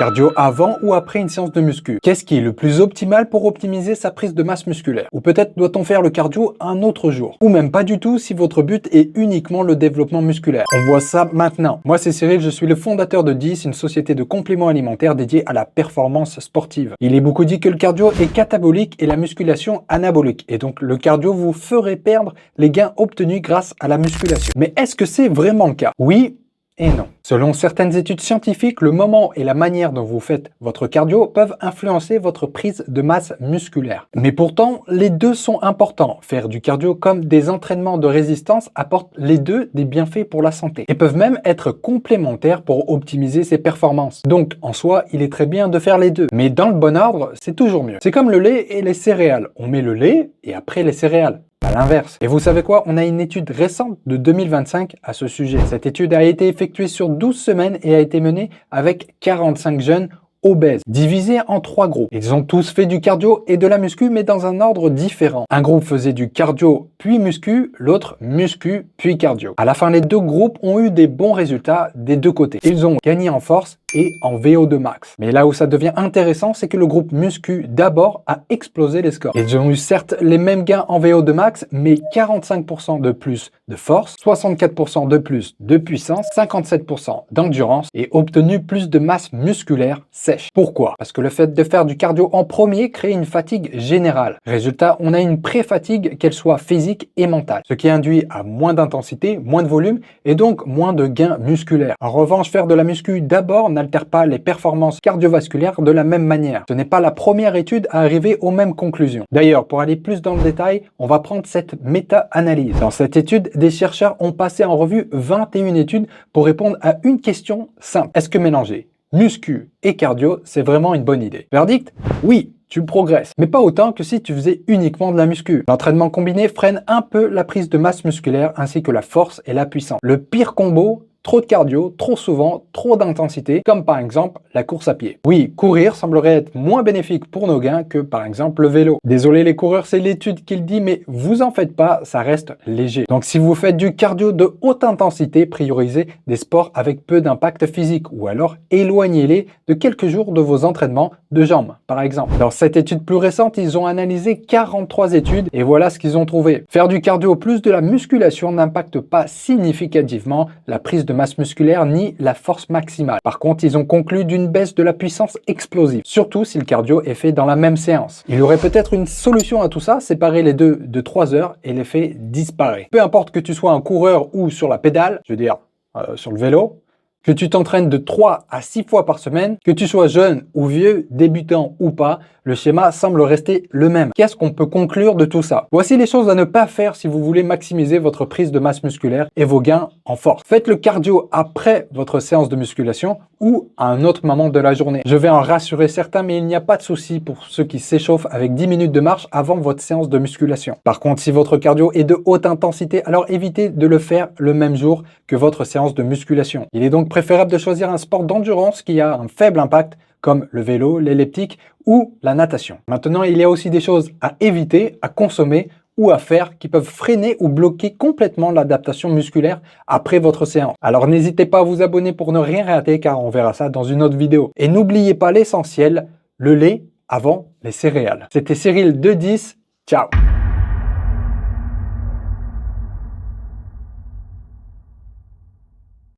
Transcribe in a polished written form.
Cardio avant ou après une séance de muscu? Qu'est-ce qui est le plus optimal pour optimiser sa prise de masse musculaire? Ou peut-être doit-on faire le cardio un autre jour? Ou même pas du tout si votre but est uniquement le développement musculaire. On voit ça maintenant. Moi c'est Cyril, je suis le fondateur de DIS, une société de compléments alimentaires dédiée à la performance sportive. Il est beaucoup dit que le cardio est catabolique et la musculation anabolique. Et donc le cardio vous ferait perdre les gains obtenus grâce à la musculation. Mais est-ce que c'est vraiment le cas? Oui et non. Selon certaines études scientifiques, le moment et la manière dont vous faites votre cardio peuvent influencer votre prise de masse musculaire. Mais pourtant, les deux sont importants. Faire du cardio comme des entraînements de résistance apportent les deux des bienfaits pour la santé et peuvent même être complémentaires pour optimiser ses performances. Donc, en soi, il est très bien de faire les deux. Mais dans le bon ordre, c'est toujours mieux. C'est comme le lait et les céréales. On met le lait et après les céréales. À l'inverse. Et vous savez quoi? On a une étude récente de 2025 à ce sujet. Cette étude a été effectuée sur 12 semaines et a été menée avec 45 jeunes obèses, divisés en 3 groupes. Ils ont tous fait du cardio et de la muscu, mais dans un ordre différent. Un groupe faisait du cardio puis muscu, l'autre muscu puis cardio. À la fin, les deux groupes ont eu des bons résultats des deux côtés. Ils ont gagné en force et en VO2 max. Mais là où ça devient intéressant, c'est que le groupe muscu d'abord a explosé les scores. Ils ont eu certes les mêmes gains en VO2 max, mais 45% de plus de force, 64% de plus de puissance, 57% d'endurance et obtenu plus de masse musculaire sèche. Pourquoi? Parce que le fait de faire du cardio en premier crée une fatigue générale. Résultat, on a une pré-fatigue, qu'elle soit physique et mentale, ce qui induit à moins d'intensité, moins de volume et donc moins de gains musculaires. En revanche, faire de la muscu d'abord n'altère pas les performances cardiovasculaires de la même manière. Ce n'est pas la première étude à arriver aux mêmes conclusions. D'ailleurs, pour aller plus dans le détail, on va prendre cette méta-analyse. Dans cette étude, des chercheurs ont passé en revue 21 études pour répondre à une question simple. Est-ce que mélanger muscu et cardio, c'est vraiment une bonne idée? Verdict? Oui, tu progresses, mais pas autant que si tu faisais uniquement de la muscu. L'entraînement combiné freine un peu la prise de masse musculaire ainsi que la force et la puissance. Le pire combo, trop de cardio, trop souvent, trop d'intensité, comme par exemple la course à pied. Oui, courir semblerait être moins bénéfique pour nos gains que par exemple le vélo. Désolé les coureurs, c'est l'étude qui le dit, mais vous en faites pas, ça reste léger. Donc si vous faites du cardio de haute intensité, priorisez des sports avec peu d'impact physique ou alors éloignez-les de quelques jours de vos entraînements de jambes, par exemple. Dans cette étude plus récente, ils ont analysé 43 études et voilà ce qu'ils ont trouvé. Faire du cardio plus de la musculation n'impacte pas significativement la prise de masse musculaire ni la force maximale. Par contre, ils ont conclu d'une baisse de la puissance explosive, surtout si le cardio est fait dans la même séance. Il y aurait peut-être une solution à tout ça, séparer les deux de 3 heures et l'effet disparaît. Peu importe que tu sois un coureur ou sur la pédale, je veux dire sur le vélo, que tu t'entraînes de 3 à 6 fois par semaine, que tu sois jeune ou vieux, débutant ou pas, le schéma semble rester le même. Qu'est-ce qu'on peut conclure de tout ça? Voici les choses à ne pas faire si vous voulez maximiser votre prise de masse musculaire et vos gains en force. Faites le cardio après votre séance de musculation ou à un autre moment de la journée. Je vais en rassurer certains, mais il n'y a pas de souci pour ceux qui s'échauffent avec 10 minutes de marche avant votre séance de musculation. Par contre, si votre cardio est de haute intensité, alors évitez de le faire le même jour que votre séance de musculation. Il est donc préférable de choisir un sport d'endurance qui a un faible impact comme le vélo, l'elliptique ou la natation. Maintenant, il y a aussi des choses à éviter, à consommer ou à faire qui peuvent freiner ou bloquer complètement l'adaptation musculaire après votre séance. Alors n'hésitez pas à vous abonner pour ne rien rater car on verra ça dans une autre vidéo. Et n'oubliez pas l'essentiel, le lait avant les céréales. C'était Cyril de DIS, ciao!